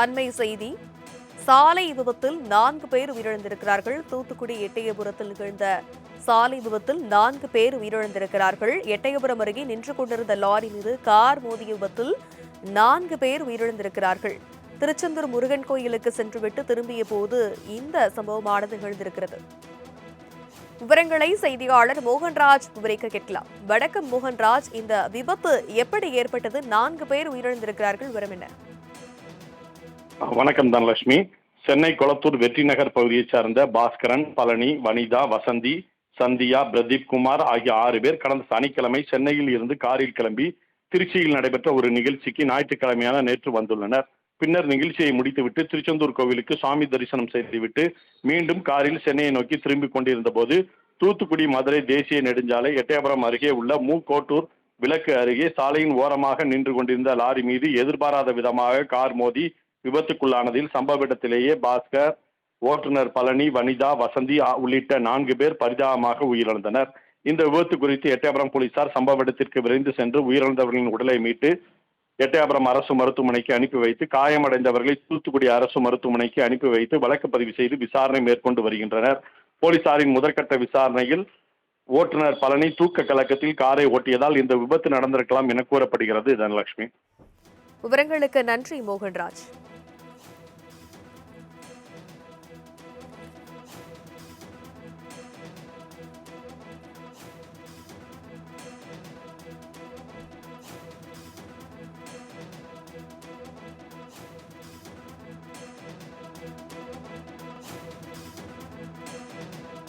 அண்மை செய்தி. சாலை விபத்தில் 4 பேர் உயிரிழந்திருக்கிறார்கள். தூத்துக்குடி எட்டயபுரத்தில் நிகழ்ந்த சாலை விபத்தில் 4 பேர் உயிரிழந்திருக்கிறார்கள். எட்டயபுரம் அருகே நின்று கொண்டிருந்த லாரி மீது கார் மோதிய விபத்தில் 4 பேர் உயிரிழந்திருக்கிறார்கள். திருச்செந்தூர் முருகன் கோயிலுக்கு சென்றுவிட்டு திரும்பிய போது இந்த சம்பவமானது நிகழ்ந்திருக்கிறது. விவரங்களை செய்தியாளர் மோகன்ராஜ் விவரிக்க கேட்கலாம். வணக்கம் மோகன்ராஜ், இந்த விபத்து எப்படி ஏற்பட்டது? 4 பேர் உயிரிழந்திருக்கிறார்கள், விவரம் என்ன? வணக்கம் தனலட்சுமி. சென்னை கொளத்தூர் வெற்றி நகர் பகுதியைச் சார்ந்த பாஸ்கரன், பழனி, வனிதா, வசந்தி, சந்தியா, பிரதீப் குமார் ஆகிய 6 பேர் கடந்த சனிக்கிழமை சென்னையில் இருந்து காரில் கிளம்பி திருச்சியில் நடைபெற்ற ஒரு நிகழ்ச்சிக்கு ஞாயிற்றுக்கிழமையான நேற்று வந்துள்ளனர். பின்னர் நிகழ்ச்சியை முடித்துவிட்டு திருச்செந்தூர் கோவிலுக்கு சாமி தரிசனம் செய்துவிட்டு மீண்டும் காரில் சென்னையை நோக்கி திரும்பிக் கொண்டிருந்த போது தூத்துக்குடி மதுரை தேசிய நெடுஞ்சாலை எட்டயபுரம் அருகே உள்ள மூக்கோட்டூர் விளக்கு அருகே சாலையின் ஓரமாக நின்று கொண்டிருந்த லாரி மீது எதிர்பாராத விதமாக கார் மோதி விபத்துக்குள்ளானதில் சம்பவ இடத்திலேயே பாஸ்கர், ஓட்டுநர் பழனி, வனிதா, வசந்தி உள்ளிட்ட 4 பேர் பரிதாபமாக உயிரிழந்தனர். இந்த விபத்து குறித்து எட்டயபுரம் போலீசார் சம்பவ இடத்திற்கு விரைந்து சென்று உயிரிழந்தவர்களின் உடலை மீட்டு எட்டயபுரம் அரசு மருத்துவமனைக்கு அனுப்பி வைத்து காயமடைந்தவர்களை தூத்துக்குடி அரசு மருத்துவமனைக்கு அனுப்பி வைத்து வழக்கு பதிவு செய்து விசாரணை மேற்கொண்டு வருகின்றனர். போலீசாரின் முதற்கட்ட விசாரணையில் ஓட்டுநர் பழனி தூக்க கலக்கத்தில் காரை ஓட்டியதால் இந்த விபத்து நடந்திருக்கலாம் என கூறப்படுகிறது. தனலட்சுமி, விவரங்களுக்கு நன்றி மோகன்ராஜ்.